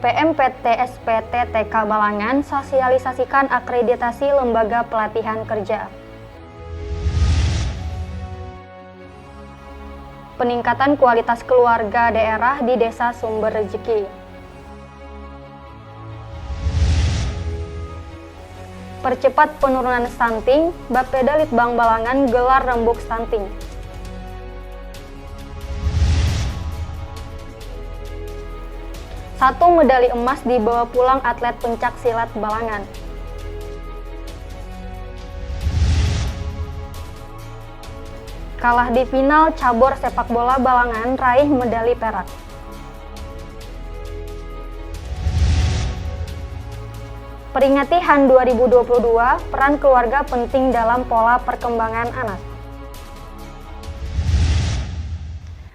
DPMPT SPT TK Balangan sosialisasikan akreditasi lembaga pelatihan kerja. Peningkatan kualitas keluarga daerah di Desa Sumber Rezeki. Percepat penurunan stunting, Bapeda Litbang Balangan gelar rembuk stunting. Satu medali emas dibawa pulang atlet pencak silat Balangan. Kalah di final cabur sepak bola Balangan raih medali perak. Peringati HAN 2022, peran keluarga penting dalam pola perkembangan anak.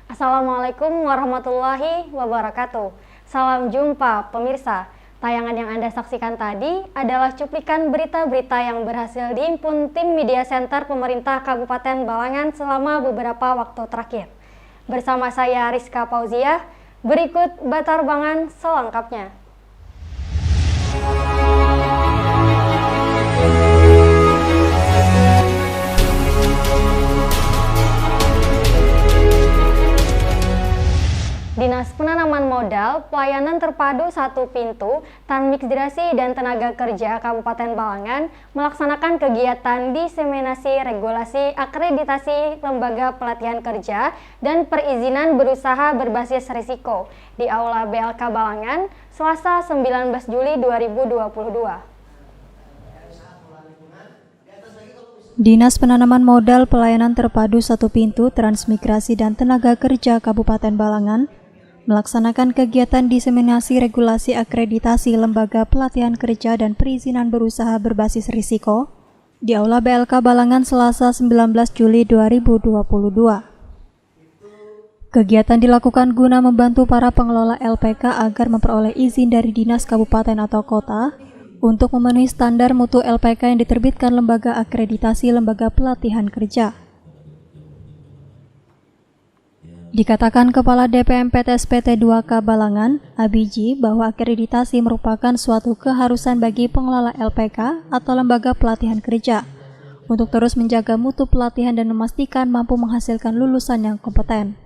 Assalamualaikum warahmatullahi wabarakatuh. Salam jumpa pemirsa. Tayangan yang Anda saksikan tadi adalah cuplikan berita-berita yang berhasil dihimpun tim Media Center Pemerintah Kabupaten Balangan selama beberapa waktu terakhir. Bersama saya Rizka Pauziah, berikut batarbangan selengkapnya. Dinas Penanaman Modal, Pelayanan Terpadu Satu Pintu, Transmigrasi dan Tenaga Kerja Kabupaten Balangan melaksanakan kegiatan diseminasi regulasi akreditasi lembaga pelatihan kerja dan perizinan berusaha berbasis risiko di Aula BLK Balangan, Selasa 19 Juli 2022. Dinas Penanaman Modal Pelayanan Terpadu Satu Pintu, Transmigrasi dan Tenaga Kerja Kabupaten Balangan melaksanakan kegiatan diseminasi regulasi akreditasi lembaga pelatihan kerja dan perizinan berusaha berbasis risiko di Aula BLK Balangan Selasa 19 Juli 2022. Kegiatan dilakukan guna membantu para pengelola LPK agar memperoleh izin dari dinas kabupaten atau kota untuk memenuhi standar mutu LPK yang diterbitkan Lembaga Akreditasi Lembaga Pelatihan Kerja. Dikatakan Kepala DPMPT SPT 2K Balangan, Abiji, bahwa akreditasi merupakan suatu keharusan bagi pengelola LPK atau lembaga pelatihan kerja untuk terus menjaga mutu pelatihan dan memastikan mampu menghasilkan lulusan yang kompeten.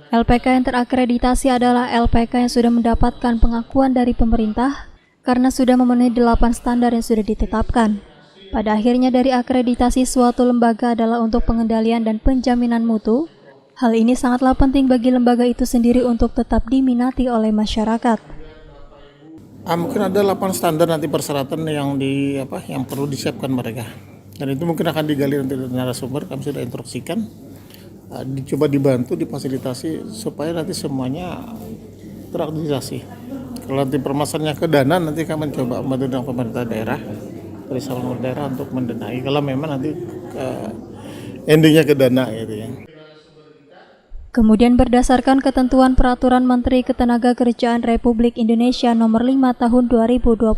LPK yang terakreditasi adalah LPK yang sudah mendapatkan pengakuan dari pemerintah karena sudah memenuhi 8 standar yang sudah ditetapkan. Pada akhirnya dari akreditasi suatu lembaga adalah untuk pengendalian dan penjaminan mutu. Hal ini sangatlah penting bagi lembaga itu sendiri untuk tetap diminati oleh masyarakat. Mungkin ada 8 standar nanti persyaratan yang perlu disiapkan mereka. Dan itu mungkin akan digali nanti dari narasumber, kami sudah instruksikan. Dicoba dibantu, difasilitasi supaya nanti semuanya terakreditasi. Kalau nanti permasalahannya ke dana, nanti kami coba membantu dengan pemerintah daerah, bersama pemerintah daerah untuk mendanai. Kalau memang nanti endingnya ke dana gitu ya. Kemudian berdasarkan ketentuan Peraturan Menteri Ketenagakerjaan Republik Indonesia Nomor 5 Tahun 2022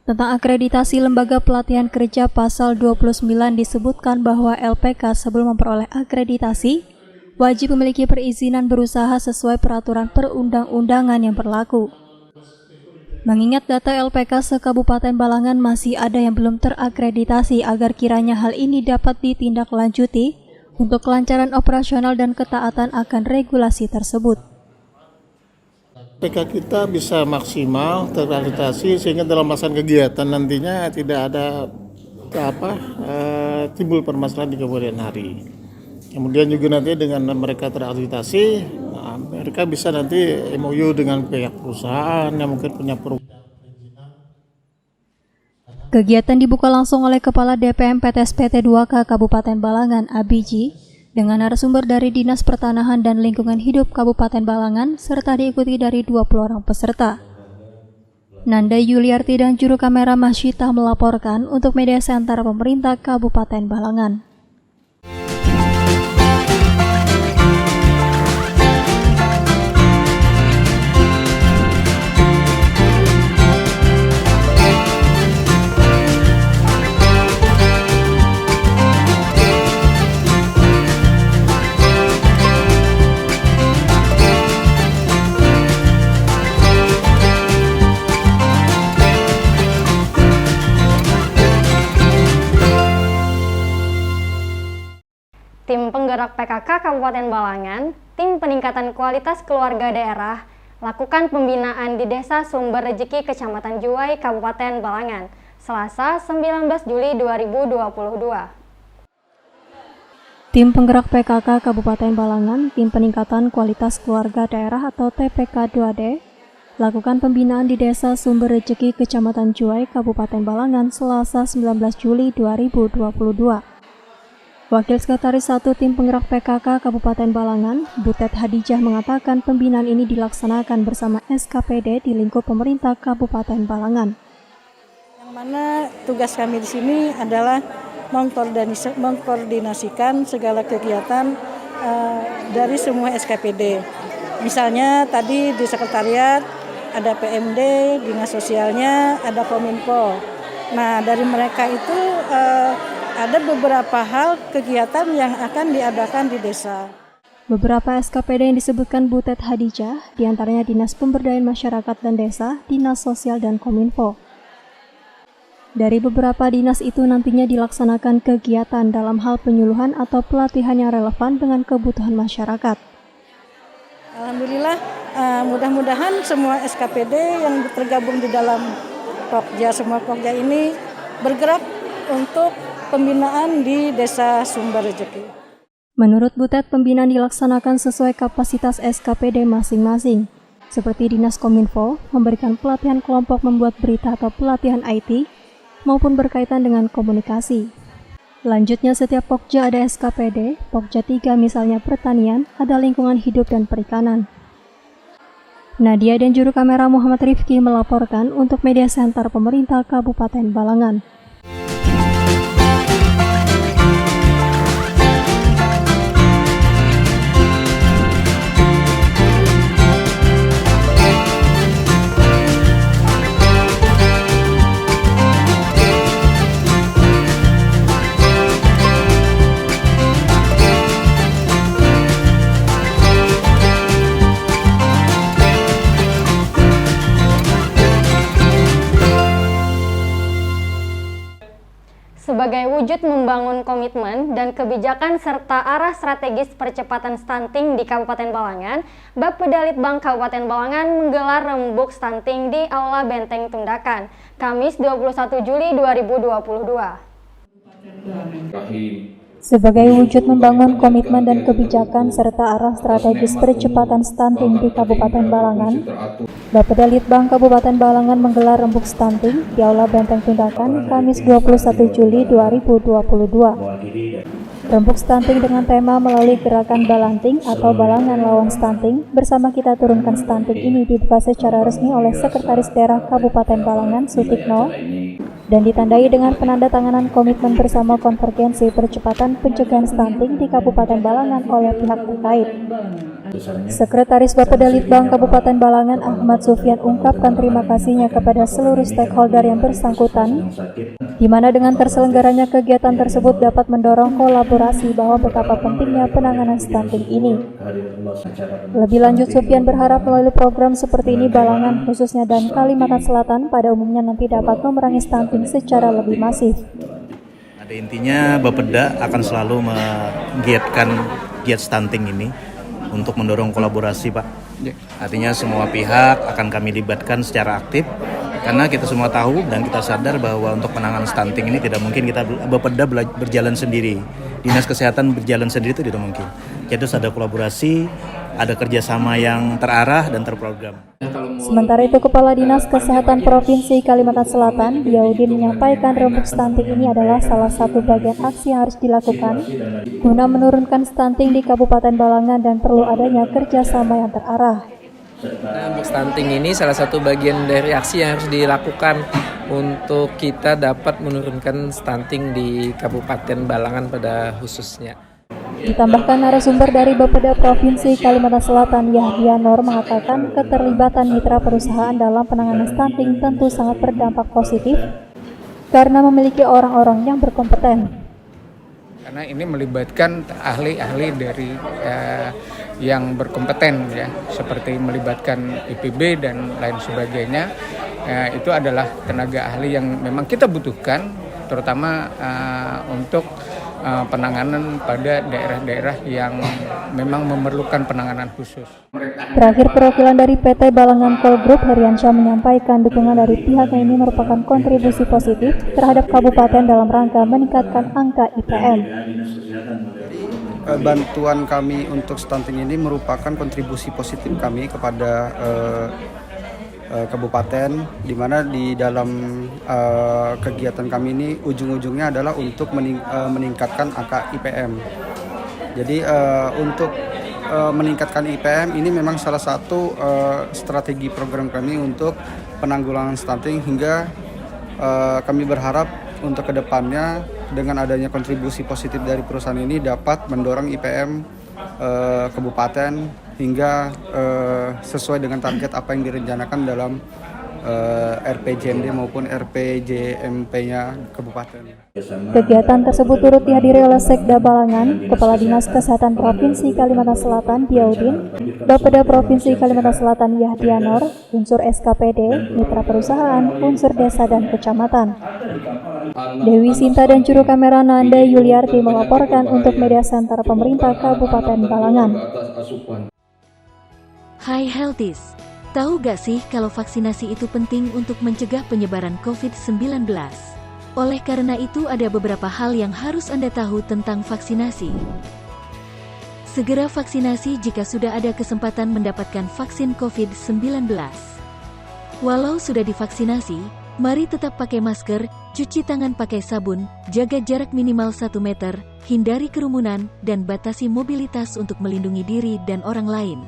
tentang akreditasi lembaga pelatihan kerja pasal 29 disebutkan bahwa LPK sebelum memperoleh akreditasi wajib memiliki perizinan berusaha sesuai peraturan perundang-undangan yang berlaku. Mengingat data LPK se-Kabupaten Balangan masih ada yang belum terakreditasi agar kiranya hal ini dapat ditindaklanjuti untuk kelancaran operasional dan ketaatan akan regulasi tersebut. LPK kita bisa maksimal terakreditasi sehingga dalam melaksanakan kegiatan nantinya tidak ada timbul permasalahan di kemudian hari. Kemudian juga nanti dengan mereka terakreditasi, mereka bisa nanti MOU dengan pihak perusahaan yang mungkin punya Kegiatan dibuka langsung oleh Kepala DPMPT SPT 2K Kabupaten Balangan, Abiji, dengan narasumber dari Dinas Pertanahan dan Lingkungan Hidup Kabupaten Balangan, serta diikuti dari 20 orang peserta. Nanda Yuliarti dan juru kamera Masyita melaporkan untuk Media Center Pemerintah Kabupaten Balangan. tim penggerak PKK Kabupaten Balangan, tim peningkatan kualitas keluarga daerah, lakukan pembinaan di Desa Sumber Rejeki Kecamatan Juwai, Kabupaten Balangan, Selasa 19 Juli 2022. Tim penggerak PKK Kabupaten Balangan, tim peningkatan kualitas keluarga daerah atau TPK 2D, lakukan pembinaan di Desa Sumber Rejeki Kecamatan Juwai, Kabupaten Balangan, Selasa 19 Juli 2022. Wakil Sekretaris 1 Tim Penggerak PKK Kabupaten Balangan, Butet Hadijah mengatakan pembinaan ini dilaksanakan bersama SKPD di lingkup pemerintah Kabupaten Balangan. Yang mana tugas kami di sini adalah mengkoordinasikan segala kegiatan dari semua SKPD. Misalnya tadi di sekretariat ada PMD, dinas sosialnya, ada Kominfo. Nah, dari mereka itu ada beberapa hal kegiatan yang akan diadakan di desa. Beberapa SKPD yang disebutkan Butet Hadijah, diantaranya Dinas Pemberdayaan Masyarakat dan Desa, Dinas Sosial, dan Kominfo. Dari beberapa dinas itu nantinya dilaksanakan kegiatan dalam hal penyuluhan atau pelatihan yang relevan dengan kebutuhan masyarakat. Alhamdulillah, mudah-mudahan semua SKPD yang tergabung di dalam Pokja, semua Pokja ini bergerak untuk pembinaan di Desa Sumber Rejeki. Menurut Butet, pembinaan dilaksanakan sesuai kapasitas SKPD masing-masing. Seperti Dinas Kominfo, memberikan pelatihan kelompok membuat berita atau pelatihan IT, maupun berkaitan dengan komunikasi. Lanjutnya, setiap Pokja ada SKPD, Pokja 3 misalnya pertanian, ada lingkungan hidup dan perikanan. Nadia dan juru kamera Muhammad Rifki melaporkan untuk Media Center Pemerintah Kabupaten Balangan. Sebagai wujud membangun komitmen dan kebijakan serta arah strategis percepatan stunting di Kabupaten Balangan, Bapeda Litbang Kabupaten Balangan menggelar rembuk stunting di Aula Benteng Tundakan, Kamis 21 Juli 2022. Sebagai wujud membangun komitmen dan kebijakan serta arah strategis percepatan stunting di Kabupaten Balangan, Bapeda Litbang Kabupaten Balangan menggelar rembuk stunting di Aula Benteng Tundakan, Kamis 21 Juli 2022. Rembuk stunting dengan tema melalui gerakan Balanting atau Balangan Lawan Stunting bersama Kita Turunkan Stunting ini dibuka secara resmi oleh Sekretaris Daerah Kabupaten Balangan Sutikno dan ditandai dengan penandatanganan komitmen bersama konvergensi percepatan pencegahan stunting di Kabupaten Balangan oleh pihak terkait. Sekretaris Bapeda Litbang Kabupaten Balangan Ahmad Sufyan ungkapkan terima kasihnya kepada seluruh stakeholder yang bersangkutan, di mana dengan terselenggaranya kegiatan tersebut dapat mendorong kolaborasi bahwa betapa pentingnya penanganan stunting ini. Lebih lanjut, Sufyan berharap melalui program seperti ini Balangan khususnya dan Kalimantan Selatan pada umumnya nanti dapat memerangi stunting secara lebih masif. Ada intinya Bapeda akan selalu menggiatkan giat stunting ini untuk mendorong kolaborasi, Pak. Artinya semua pihak akan kami libatkan secara aktif karena kita semua tahu dan kita sadar bahwa untuk penanganan stunting ini tidak mungkin kita Bapeda berjalan sendiri. Dinas Kesehatan berjalan sendiri itu tidak mungkin. Jadi harus ada kolaborasi, ada kerjasama yang terarah dan terprogram. Sementara itu, Kepala Dinas Kesehatan Provinsi Kalimantan Selatan, Yaudin, menyampaikan rembuk stunting ini adalah salah satu bagian aksi yang harus dilakukan guna menurunkan stunting di Kabupaten Balangan dan perlu adanya kerjasama yang terarah. Rembuk stunting ini salah satu bagian dari aksi yang harus dilakukan untuk kita dapat menurunkan stunting di Kabupaten Balangan pada khususnya. Ditambahkan narasumber dari Bapeda Provinsi Kalimantan Selatan, Yahya Nur, mengatakan keterlibatan mitra perusahaan dalam penanganan stunting tentu sangat berdampak positif karena memiliki orang-orang yang berkompeten. Karena ini melibatkan ahli-ahli dari yang berkompeten, ya, seperti melibatkan IPB dan lain sebagainya. Itu adalah tenaga ahli yang memang kita butuhkan, terutama untuk penanganan pada daerah-daerah yang memang memerlukan penanganan khusus. Terakhir, perwakilan dari PT Balangan Coal Group Heriansyah menyampaikan dukungan dari pihaknya ini merupakan kontribusi positif terhadap kabupaten dalam rangka meningkatkan angka IPM. Bantuan kami untuk stunting ini merupakan kontribusi positif kami kepada kabupaten, di mana di dalam kegiatan kami ini ujung-ujungnya adalah untuk meningkatkan angka IPM. Jadi untuk meningkatkan IPM ini memang salah satu strategi program kami untuk penanggulangan stunting, hingga kami berharap untuk kedepannya dengan adanya kontribusi positif dari perusahaan ini dapat mendorong IPM kabupaten hingga sesuai dengan target apa yang direncanakan dalam RPJMD maupun RPJMP-nya kabupaten. Kegiatan tersebut turut dihadiri oleh Sekda Balangan, Kepala Dinas Kesehatan Provinsi Kalimantan Selatan Diaudin, Bapeda Provinsi Kalimantan Selatan Yahdianor, unsur SKPD, mitra perusahaan, unsur desa dan kecamatan. Dewi Sinta dan juru kamera Nanda Yuliarti melaporkan untuk Media Center Pemerintah Kabupaten Balangan. Hai Healthies, tahu gak sih kalau vaksinasi itu penting untuk mencegah penyebaran COVID-19? Oleh karena itu ada beberapa hal yang harus Anda tahu tentang vaksinasi. Segera vaksinasi jika sudah ada kesempatan mendapatkan vaksin COVID-19. Walau sudah divaksinasi, mari tetap pakai masker, cuci tangan pakai sabun, jaga jarak minimal 1 meter, hindari kerumunan, dan batasi mobilitas untuk melindungi diri dan orang lain.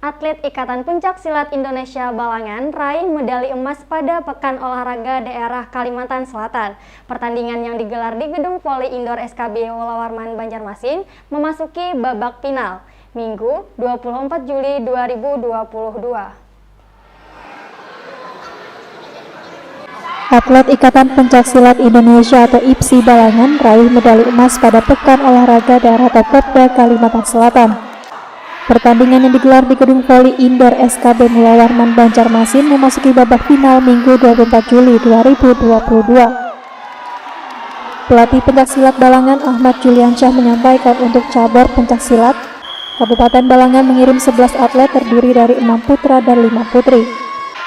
Atlet Ikatan Pencak Silat Indonesia Balangan raih medali emas pada Pekan Olahraga Daerah Kalimantan Selatan. Pertandingan yang digelar di Gedung Voli Indoor SKB Wolawarman Banjarmasin memasuki babak final, Minggu 24 Juli 2022. Atlet Ikatan Pencak Silat Indonesia atau IPSI Balangan raih medali emas pada Pekan Olahraga Daerah atau Popda Kalimantan Selatan. Pertandingan yang digelar di Gedung Voli Indoor SKB Wolawarman Banjarmasin memasuki babak final Minggu 24 Juli 2022. Pelatih pencaksilat Balangan Ahmad Juliansyah menyampaikan untuk cabur pencaksilat, Kabupaten Balangan mengirim 11 atlet terdiri dari 6 putra dan 5 putri,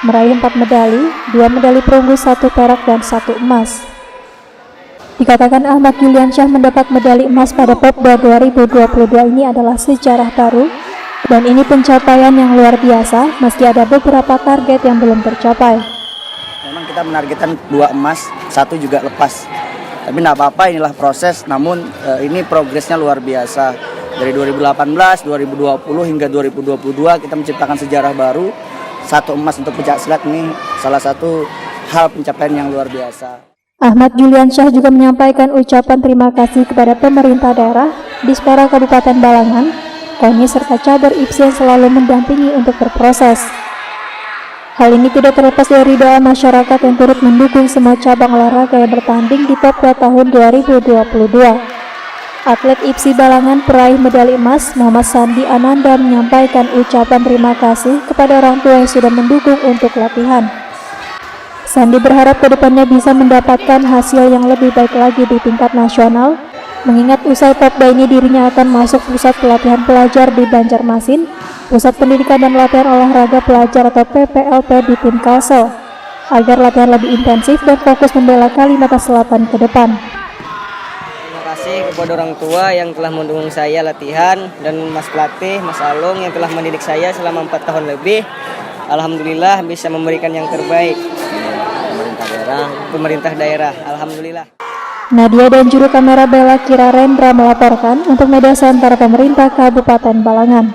meraih 4 medali, 2 medali perunggu, 1 perak dan 1 emas. Dikatakan Ahmad Juliansyah mendapat medali emas pada Popda 2022 ini adalah sejarah baru, dan ini pencapaian yang luar biasa meski ada beberapa target yang belum tercapai. Memang kita menargetkan 2 emas, 1 juga lepas. Tapi tidak apa-apa, inilah proses, namun ini progresnya luar biasa. Dari 2018, 2020 hingga 2022 kita menciptakan sejarah baru. 1 emas untuk pencaksilat ini salah satu hal pencapaian yang luar biasa. Ahmad Juliansyah juga menyampaikan ucapan terima kasih kepada pemerintah daerah, Dispora Kabupaten Balangan, KONI serta cabur IPSI yang selalu mendampingi untuk berproses. Hal ini tidak terlepas dari doa masyarakat yang turut mendukung semua cabang olahraga yang bertanding di Popda tahun 2022. Atlet IPSI Balangan peraih medali emas Muhammad Sandi Ananda menyampaikan ucapan terima kasih kepada orang tua yang sudah mendukung untuk latihan. Sandi berharap kedepannya bisa mendapatkan hasil yang lebih baik lagi di tingkat nasional, mengingat usai Popda ini dirinya akan masuk pusat pelatihan pelajar di Banjarmasin, Pusat Pendidikan dan Latihan Olahraga Pelajar atau PPLP di tim Kalsel, agar latihan lebih intensif dan fokus membela Kalimantan Selatan ke depan. Terima kasih kepada orang tua yang telah mendukung saya latihan, dan Mas Pelatih, Mas Alung yang telah mendidik saya selama 4 tahun lebih. Alhamdulillah bisa memberikan yang terbaik. Pemerintah daerah, alhamdulillah. Nadia dan juru kamera Bella Kirarendra melaporkan untuk Media Center Pemerintah Kabupaten Balangan.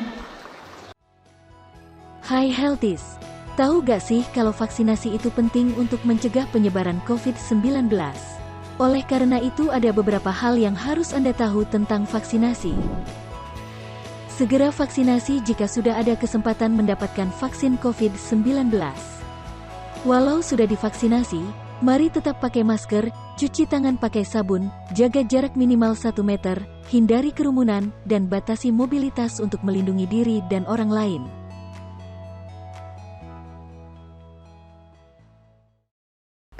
Hai Healthies, tahu gak sih kalau vaksinasi itu penting untuk mencegah penyebaran COVID-19? Oleh karena itu ada beberapa hal yang harus Anda tahu tentang vaksinasi. Segera vaksinasi jika sudah ada kesempatan mendapatkan vaksin COVID-19. Walau sudah divaksinasi, mari tetap pakai masker, cuci tangan pakai sabun, jaga jarak minimal 1 meter, hindari kerumunan, dan batasi mobilitas untuk melindungi diri dan orang lain.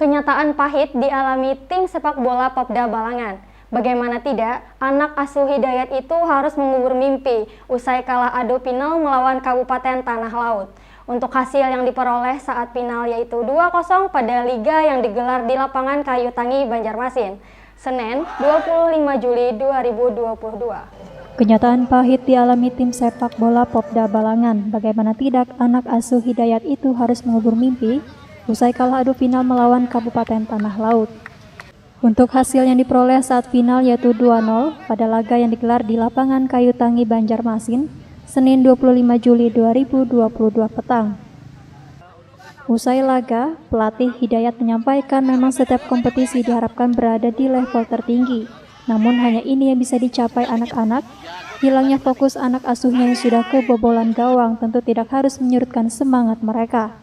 Kenyataan pahit dialami tim sepak bola Popda Balangan. Bagaimana tidak, anak asuh Hidayat itu harus mengubur mimpi usai kalah adu final melawan Kabupaten Tanah Laut. Untuk hasil yang diperoleh saat final yaitu 2-0 pada liga yang digelar di lapangan Kayu Tangi, Banjarmasin, Senin 25 Juli 2022. Kenyataan pahit dialami tim sepak bola Popda Balangan. Bagaimana tidak, anak asuh Hidayat itu harus mengubur mimpi usai kalah adu final melawan Kabupaten Tanah Laut. Untuk hasil yang diperoleh saat final yaitu 2-0 pada laga yang digelar di lapangan Kayu Tangi, Banjarmasin, Senin 25 Juli 2022 petang. Usai laga, pelatih Hidayat menyampaikan memang setiap kompetisi diharapkan berada di level tertinggi. Namun hanya ini yang bisa dicapai anak-anak. Hilangnya fokus anak asuhnya yang sudah kebobolan gawang tentu tidak harus menyurutkan semangat mereka.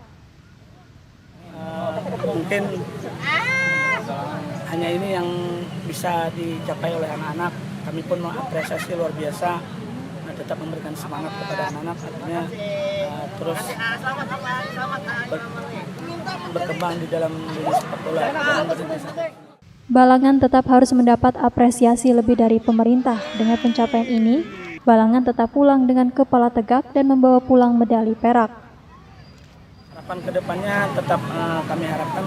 Mungkin hanya ini yang bisa dicapai oleh anak-anak. Kami pun mengapresiasi luar biasa, tetap memberikan semangat kepada anak-anak, artinya terus berkembang di dalam dunia sepak bola. Balangan tetap harus mendapat apresiasi lebih dari pemerintah. Dengan pencapaian ini, Balangan tetap pulang dengan kepala tegak dan membawa pulang medali perak. Harapan kedepannya tetap kami harapkan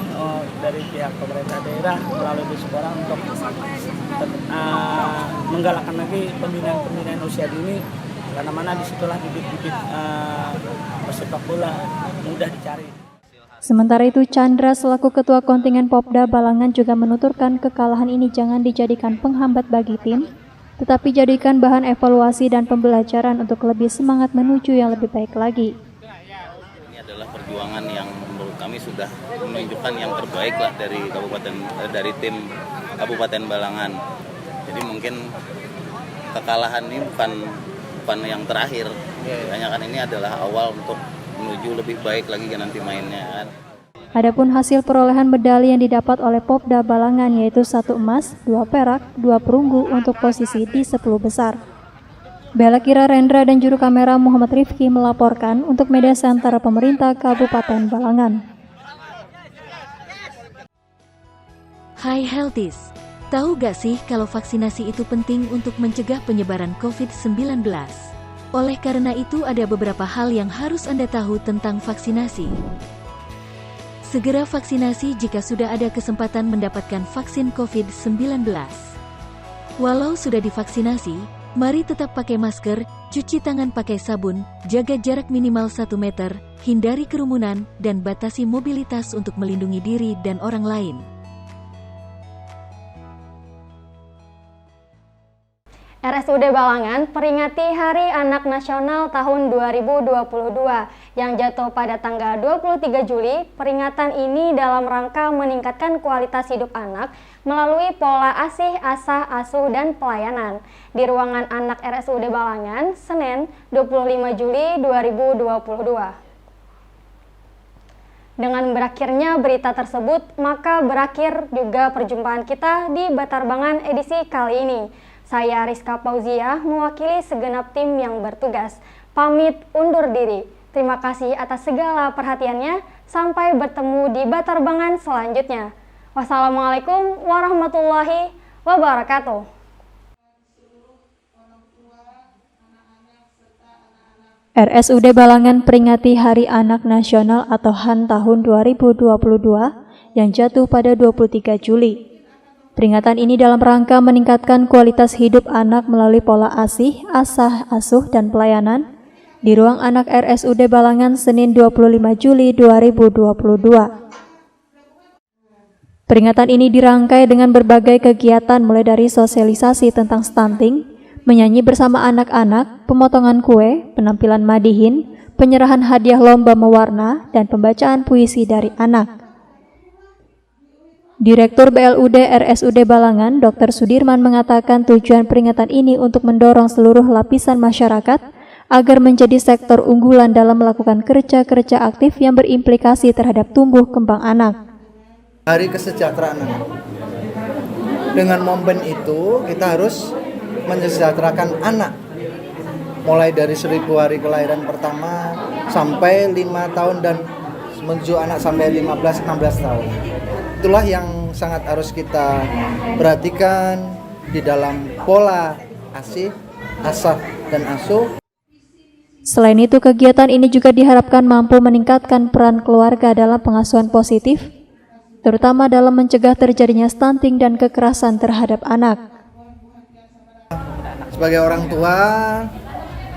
dari pihak pemerintah daerah melalui Disporang untuk menggalakkan lagi pembinaan usia dini, karena mana disitulah bibit-bibit pesepak bola mudah dicari. Sementara itu, Chandra selaku Ketua Kontingen Popda Balangan juga menuturkan kekalahan ini jangan dijadikan penghambat bagi tim, tetapi jadikan bahan evaluasi dan pembelajaran untuk lebih semangat menuju yang lebih baik lagi. Ini adalah perjuangan yang menurut kami sudah menunjukkan yang terbaik lah dari tim Kabupaten Balangan. Jadi mungkin kekalahan ini bukan yang terakhir. Hanya kan ini adalah awal untuk menuju lebih baik lagi nanti mainnya kan. Adapun hasil perolehan medali yang didapat oleh Popda Balangan yaitu 1 emas, 2 perak, 2 perunggu untuk posisi di 10 besar. Bella Kira Rendra dan juru kamera Muhammad Rifki melaporkan untuk Media Center Pemerintah Kabupaten Balangan. Hai Healthies, tahu gak sih kalau vaksinasi itu penting untuk mencegah penyebaran COVID-19? Oleh karena itu ada beberapa hal yang harus Anda tahu tentang vaksinasi. Segera vaksinasi jika sudah ada kesempatan mendapatkan vaksin COVID-19. Walau sudah divaksinasi, mari tetap pakai masker, cuci tangan pakai sabun, jaga jarak minimal 1 meter, hindari kerumunan, dan batasi mobilitas untuk melindungi diri dan orang lain. RSUD Balangan peringati Hari Anak Nasional tahun 2022 yang jatuh pada tanggal 23 Juli. Peringatan ini dalam rangka meningkatkan kualitas hidup anak melalui pola asih, asah, asuh, dan pelayanan. Di ruangan anak RSUD Balangan, Senin 25 Juli 2022. Dengan berakhirnya berita tersebut, maka berakhir juga perjumpaan kita di Batarbangan edisi kali ini. Saya Rizka Pauziah mewakili segenap tim yang bertugas. Pamit undur diri. Terima kasih atas segala perhatiannya. Sampai bertemu di Batarbangan selanjutnya. Wassalamualaikum warahmatullahi wabarakatuh. RSUD Balangan peringati Hari Anak Nasional atau HAN tahun 2022 yang jatuh pada 23 Juli. Peringatan ini dalam rangka meningkatkan kualitas hidup anak melalui pola asih, asah, asuh, dan pelayanan di ruang anak RSUD Balangan Senin 25 Juli 2022. Peringatan ini dirangkai dengan berbagai kegiatan mulai dari sosialisasi tentang stunting, menyanyi bersama anak-anak, pemotongan kue, penampilan madihin, penyerahan hadiah lomba mewarna, dan pembacaan puisi dari anak. Direktur BLUD RSUD Balangan, Dr. Sudirman mengatakan tujuan peringatan ini untuk mendorong seluruh lapisan masyarakat agar menjadi sektor unggulan dalam melakukan kerja-kerja aktif yang berimplikasi terhadap tumbuh kembang anak. Hari Kesejahteraan Anak. Dengan momen itu kita harus mensejahterakan anak. Mulai dari 1000 hari kelahiran pertama sampai 5 tahun dan menuju anak sampai 15-16 tahun. Itulah yang sangat harus kita perhatikan di dalam pola ASIH, ASAH, dan ASO. Selain itu, kegiatan ini juga diharapkan mampu meningkatkan peran keluarga dalam pengasuhan positif, terutama dalam mencegah terjadinya stunting dan kekerasan terhadap anak. Sebagai orang tua,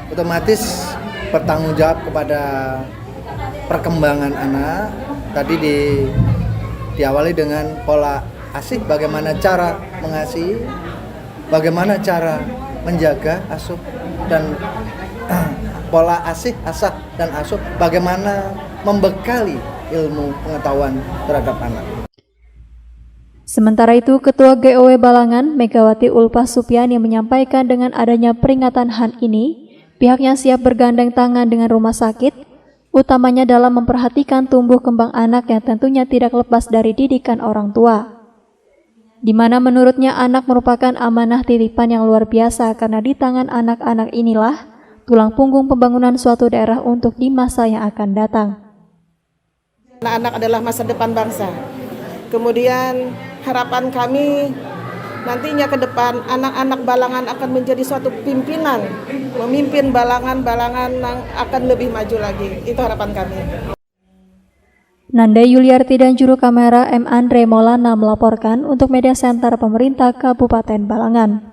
otomatis bertanggung jawab kepada perkembangan anak. Tadi diawali dengan pola ASIH, bagaimana cara mengasihi, bagaimana cara menjaga asuh, dan pola ASIH, ASAH, dan ASO, bagaimana membekali ilmu pengetahuan terhadap anak. Sementara itu, Ketua GOW Balangan, Megawati Ulfa Supiani menyampaikan dengan adanya peringatan HAN ini, pihaknya siap bergandeng tangan dengan rumah sakit, utamanya dalam memperhatikan tumbuh kembang anak yang tentunya tidak lepas dari didikan orang tua. Di mana menurutnya anak merupakan amanah titipan yang luar biasa karena di tangan anak-anak inilah tulang punggung pembangunan suatu daerah untuk di masa yang akan datang. Anak-anak adalah masa depan bangsa. Kemudian harapan kami nantinya ke depan anak-anak Balangan akan menjadi suatu pimpinan, memimpin Balangan yang akan lebih maju lagi. Itu harapan kami. Nanda Yuliarti dan juru kamera M. Andre Maulana melaporkan untuk Media Center Pemerintah Kabupaten Balangan.